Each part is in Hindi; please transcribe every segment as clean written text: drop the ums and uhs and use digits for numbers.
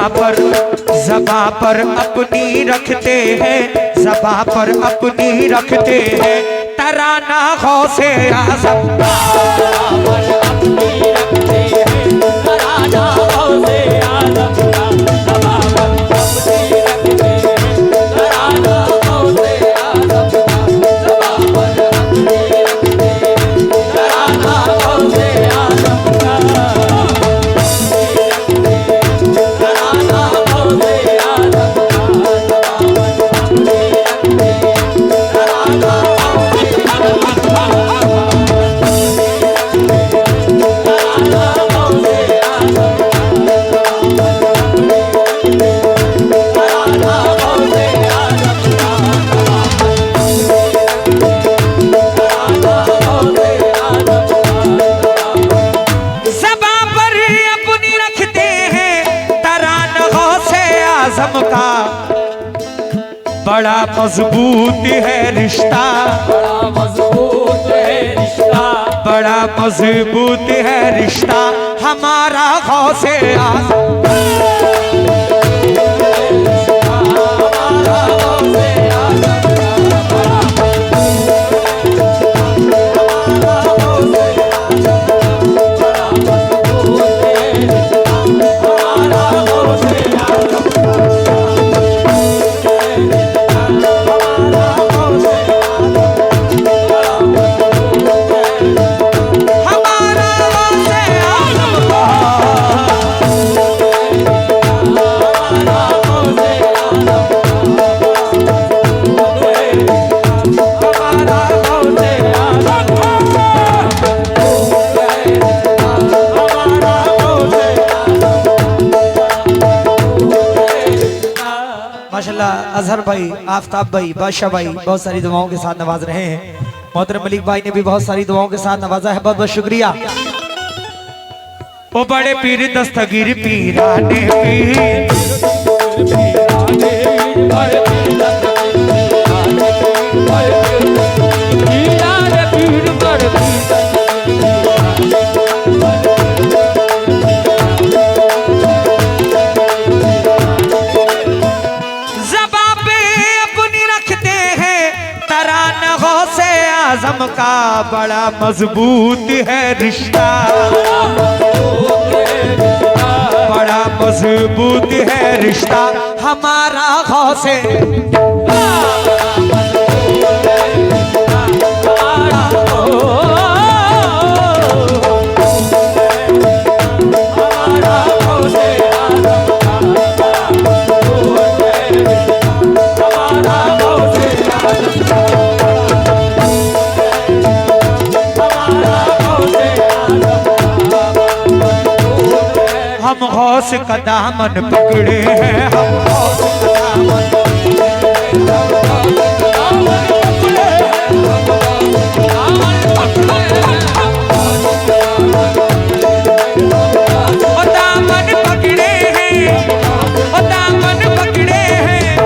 ज़बां पर अपनी रखते हैं, ज़बां पर अपनी रखते हैं तराना गौसे आज़म का। बड़ा मजबूत है रिश्ता, बड़ा मजबूत है रिश्ता, बड़ा मजबूत है रिश्ता हमारा गौसे आज़म। माशाल्लाह अजहर भाई, आफ्ताब भाई, बादशाह भाई बहुत सारी दुआओं के साथ नवाज रहे हैं। मोहतरम मलिक भाई ने भी बहुत सारी दुआओं के साथ नवाजा है, बहुत बहुत शुक्रिया। वो बड़े पीर दस्तगीर पीराने पीर, आज़म का बड़ा मजबूत है रिश्ता, बड़ा मजबूत है रिश्ता हमारा गौसे। हम गौस का दामन पकड़े हैं, हम गौस का दामन पकड़े हैं, दामन पकड़े हैं।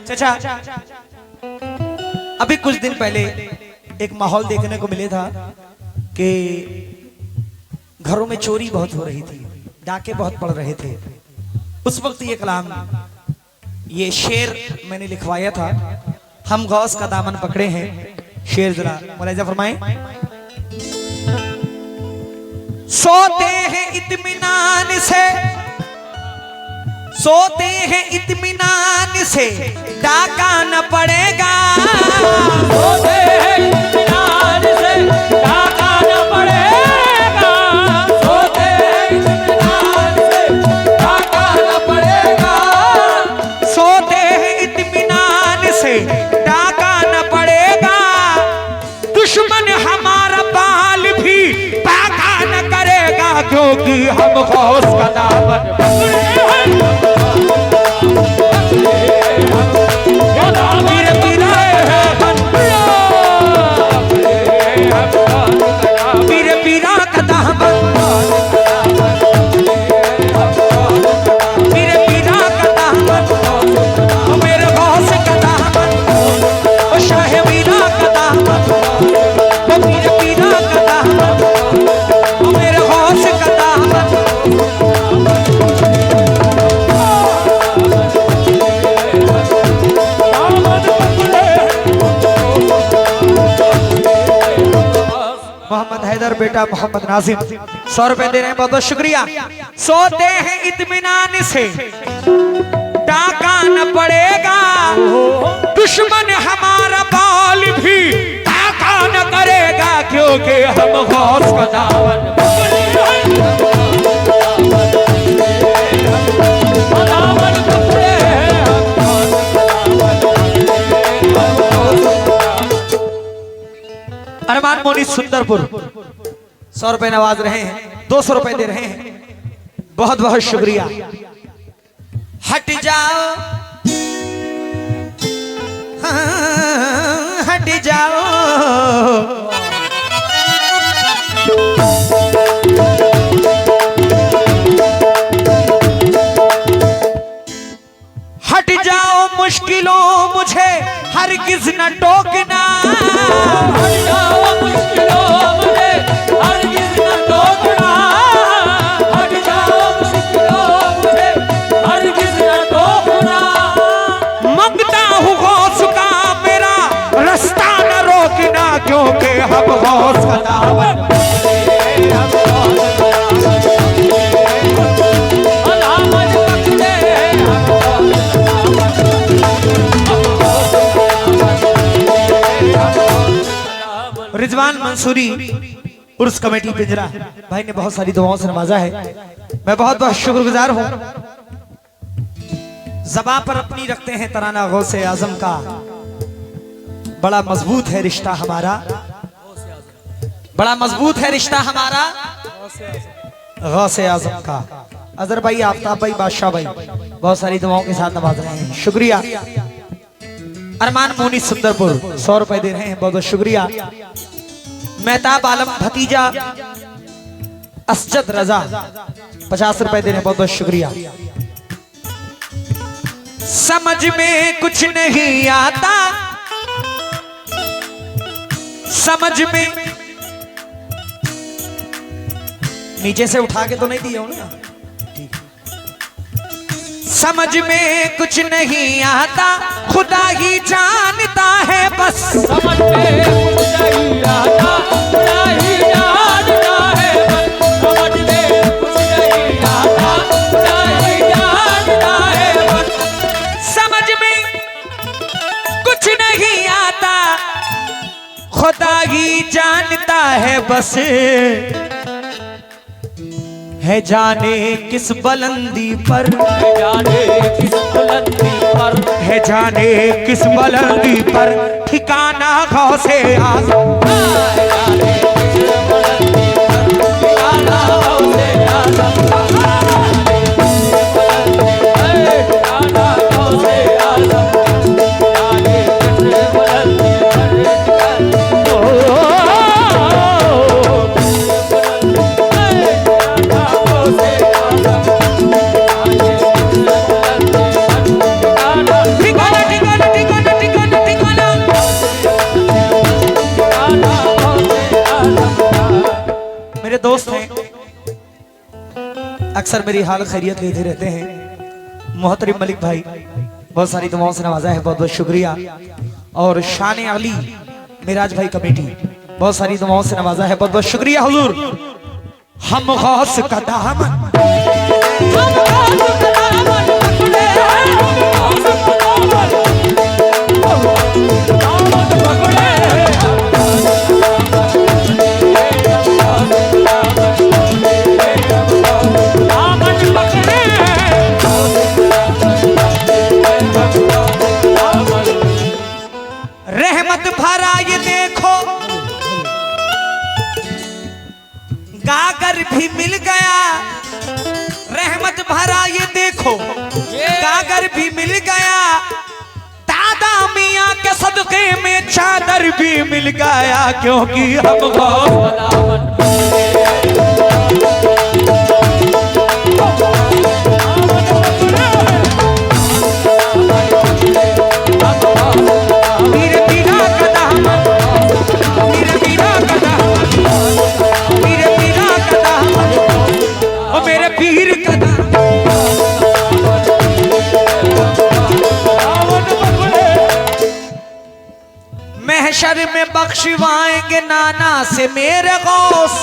चाचा अभी कुछ दिन पहले एक माहौल देखने को मिले था कि घरों में चोरी बहुत हो रही थी, डाके बहुत पड़ रहे थे। उस वक्त ये कलाम, ये शेर मैंने लिखवाया था, हम गौस का दामन पकड़े हैं। शेर जरा मुलाहिजा फरमाएं। सोते हैं इत्मीनान से, सोते हैं इत्मीनान से, डाका न पड़ेगा। सोते हैं इत्मीनान से, डाका न पड़ेगा। सोते हैं इत्मीनान से, डाका न पड़ेगा। सोते हैं इत्मीनान से, डाका न पड़ेगा। दुश्मन हमारा बाल भी पाका न करेगा, क्योंकि हम गौस का दामन पकड़े हैं। बेटा मोहम्मद नाजिम 100 रुपए दे रहे हैं, बहुत बहुत शुक्रिया। सोते हैं इत्मीनान से डाका न पड़ेगा, दुश्मन हमारा बाल भी डाका न करेगा, क्योंकि हम गौस का दामन अरमान मोनी सुंदरपुर 100 रुपए नवाज रहे हैं, 200 रुपए दे रहे हैं, बहुत बहुत शुक्रिया। हट जाओ हाँ, हट जाओ हट जाओ मुश्किलों मुझे हरगिज न टोकना, हट जाओ मुश्किलों मुझे हरगिज़ न टोकना, हट जाओ मुश्किलों मुझे हरगिज़ न टोकना। मंगता हूँ गौस का मेरा रास्ता न रोकना, क्योंकि हम गौस का दामन रिजवान मंसूरी उर्स कमेटी पिंजरा भाई ने बहुत सारी दुआओं से नवाजा है, मैं बहुत बहुत शुक्रगुजार हूँ। ज़बां पर अपनी रखते हैं तराना गौसे आजम का, बड़ा मजबूत है रिश्ता हमारा, बड़ा मजबूत है रिश्ता हमारा गौसे आजम का। अजहर भाई, आफ्ताब भाई, बादशाह भाई बहुत सारी दुआओं के साथ नवाज रहे हैं, शुक्रिया। अरमान मोनी सुंदरपुर 100 रुपए दे रहे हैं, बहुत बहुत शुक्रिया। मेहताब आलम भतीजा असजद रजा 50 रुपए दे रहे हैं, बहुत बहुत शुक्रिया। समझ में कुछ नहीं आता, समझ में नीचे से उठा के तो नहीं दिए हो ना, ठीक। समझ में कुछ नहीं आता, खुदा ही जानता है बस, समझ में कुछ नहीं आता, खुदा ही जानता है बस, समझ में कुछ नहीं आता, खुदा ही जानता है बस, समझ में कुछ नहीं आता, खुदा ही जानता है बस, है जाने किस बुलंदी पर, जाने किस बुलंदी पर, है जाने किस बुलंदी पर ठिकाना गौसे आज़म, जाने किस बुलंदी पर ठिकाना गौसे आज़म, ठिकाना गौसे आज़म, जाने किस बुलंदी पर दोस्त हैं, अक्सर मेरी हाल खैरियत लेते रहते हैं। मोहतरम मलिक भाई बहुत सारी दुआओं से नवाजा है, बहुत बहुत शुक्रिया। और शान अली मिराज भाई कमेटी बहुत सारी दुआओं से नवाजा है, बहुत बहुत शुक्रिया हुजूर। हम गौस का दामन रहमत भरा ये देखो, गागर भी मिल गया, रहमत भरा ये देखो, गागर भी मिल गया, दादा मियाँ के सदके में चादर भी मिल गया, क्योंकि हम गौस महशर में बख्शवाएंगे नाना से मेरे गौस,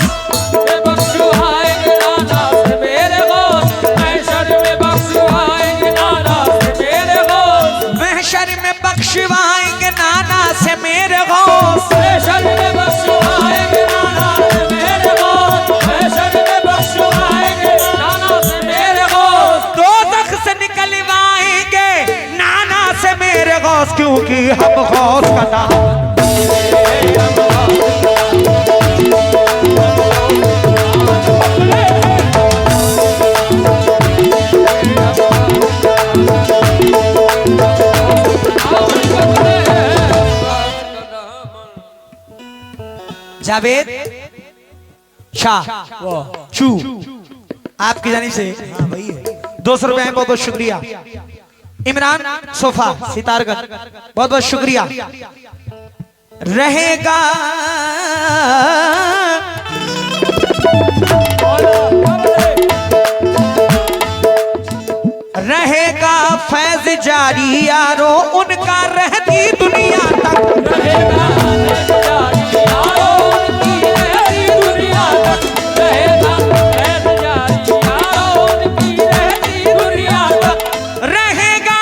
बख्शवाएंगे नाना से मेरे गौस, महशर में बख्शवाएंगे नाना से मेरे गौस, महशर में बख्शवाएंगे नाना से मेरे गौस, महशर में बख्शवाएंगे नाना से मेरे गौस, महशर में बख्शवाएंगे नाना से मेरे गौस, दोज़ख से निकलवाएंगे नाना से मेरे गौस, क्योंकि हम गौस का नाम जावेद शाह चू आपकी जानी से 200 रुपए हैं, बहुत बहुत शुक्रिया। इमरान सोफा सितारगंज, बहुत बहुत शुक्रिया। रहेगा रहेगा फैज जारी यारो उनका रहती दुनिया तक, रहेगा जारी यारो उनकी रहती दुनिया तक, रहेगा जारी यारो उनकी रहती दुनिया तक, रहेगा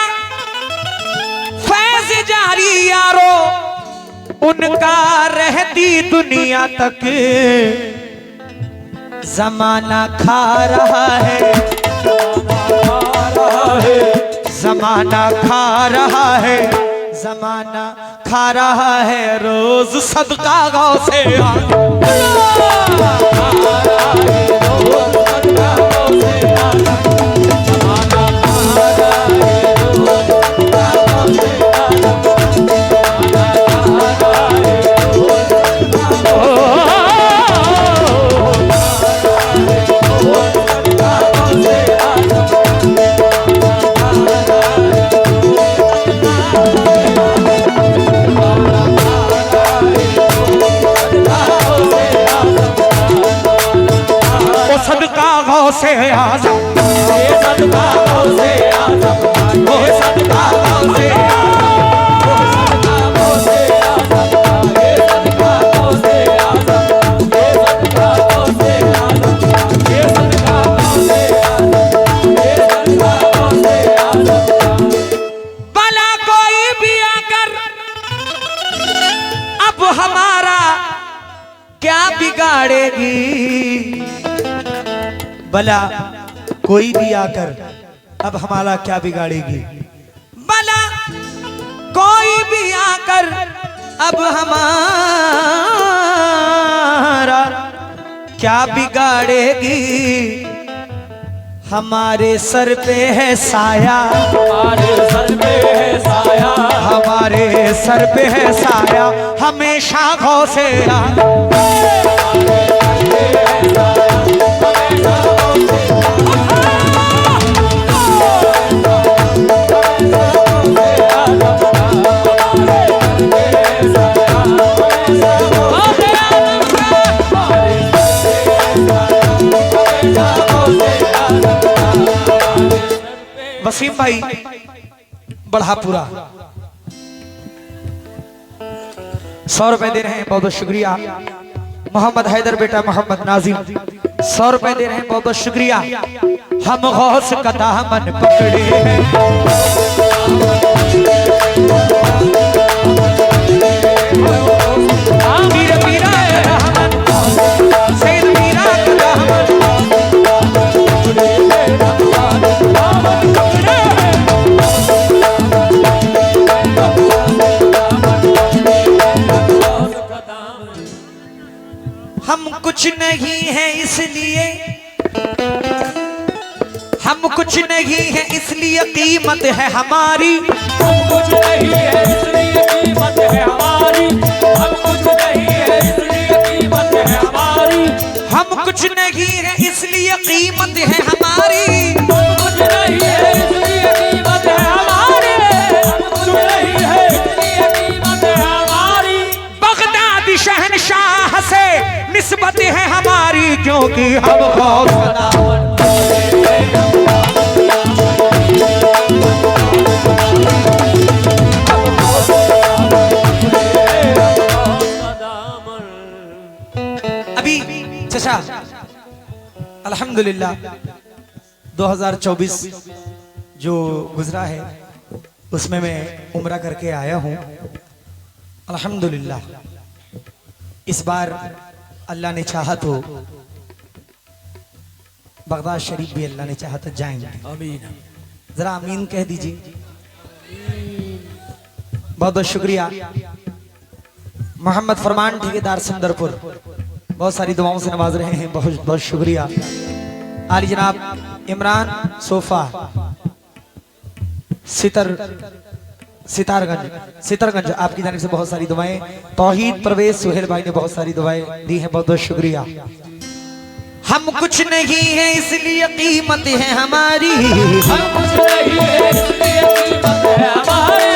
फैज जारी यारो उनका रहती दुनिया तक। जमाना खा रहा है, जमाना खा रहा है, जमाना खा रहा है रोज सदका गाँव से सदका गाँव से आजम, सदका गाँव से आजम, वो सदका गाँव से भला कोई भी आकर अब हमारा क्या बिगाड़ेगी, भला कोई भी आकर अब हमारा क्या बिगाड़ेगी, भला कोई भी आकर अब हमारा क्या बिगाड़ेगी। हमारे सर पे है साया, हमारे सर पे है साया, हमारे सर पे है साया, हमेशा गौ से वसीम भाई बढ़ापुरा 100 रुपए दे रहे हैं, बहुत बहुत शुक्रिया। मोहम्मद हैदर बेटा मोहम्मद नाजिम 100 रुपए दे रहे हैं, बहुत बहुत शुक्रिया। हम गौस का दामन पकड़े हैं, मीर मीरा रहमत सैयद मीरा का दामन हम कुछ नहीं है इसलिए, हम कुछ नहीं है इसलिए कीमत है हमारी, हम कुछ नहीं है इसलिए कीमत है हमारी, हम कुछ नहीं है इसलिए कीमत है हमारी, हम कुछ नहीं है इसलिए कीमत है हमारी, हम कुछ नहीं है इसलिए कीमत है हमारी, हम कुछ नहीं है इसलिए कीमत है हमारी। बगदादी शहनशाह से निस्बत है हमारी, क्योंकि हम गौस का दामन अल्हम्दुलिल्लाह 2024 जो गुजरा है उसमें मैं उम्रा करके आया हूँ। अल्हम्दुलिल्लाह इस बार अल्लाह ने चाहा तो बगदाद शरीफ भी अल्लाह ने चाहा तो जाएंगे। आमीन। जरा आमीन कह दीजिए। बहुत बहुत शुक्रिया। मोहम्मद फरमान ठेकेदार सुंदरपुर बहुत सारी दुआओं से नवाज रहे हैं, बहुत बहुत शुक्रिया। आली जनाब इमरान सोफा सितारगंज आपकी जानिब से बहुत सारी दुआएं। तौहीद परवेज सुहेल भाई ने बहुत सारी दुआएं दी हैं, बहुत बहुत शुक्रिया। हम कुछ नहीं है इसलिए कीमत है हमारी, हम कुछ नहीं है इसलिए कीमत है हमारी,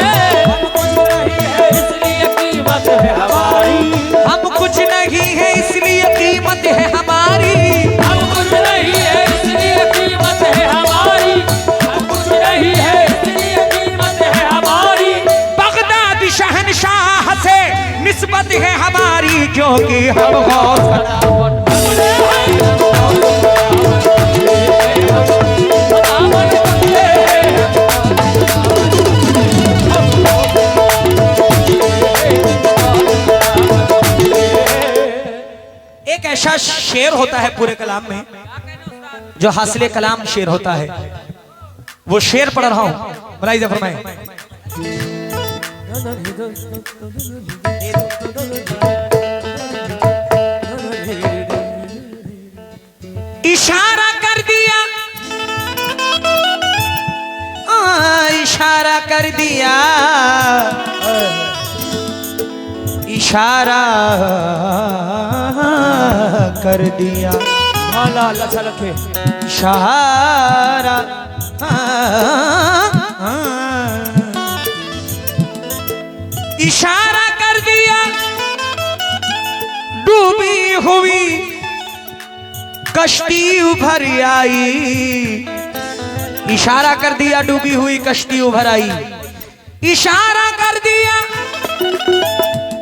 हम कुछ नहीं है इसलिए कीमत है हमारी, हम कुछ नहीं है इसलिए कीमत है हमारी, हम कुछ नहीं है इसलिए कीमत है हमारी, हम कुछ नहीं है इसलिए कीमत है हमारी। बगदाद शहनशाह से निस्बत है हमारी, क्योंकि हम एक ऐसा शेर होता है पूरे कलाम में जो हासिले कलाम शेर होता है, वो शेर पढ़ रहा हूं, मुलाहिजा फरमाएं। इशारा कर दिया, इशारा कर दिया, इशारा कर दिया, माला अच्छा रखे, इशारा इशारा कर दिया, डूबी हुई कश्ती उभर आई, इशारा कर दिया, डूबी हुई कश्ती उभर आई, इशारा कर दिया,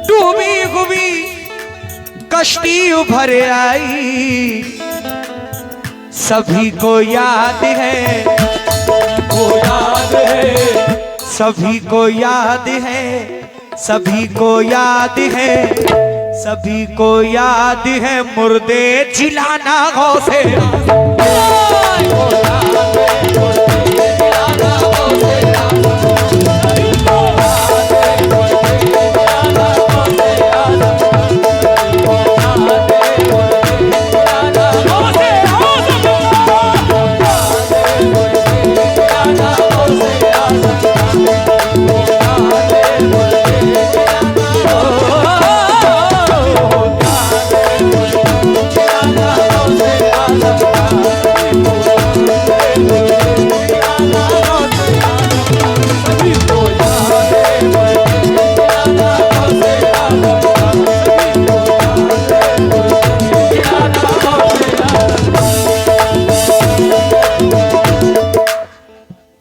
डूबी हुई कश्ती उभर आई, सभी को याद है, को याद है, सभी को याद है, सभी को याद है, सभी को याद है, मुर्दे चिल्लाना गौसे,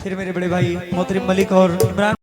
फिर मेरे बड़े भाई मोहतरम मलिक और इमरान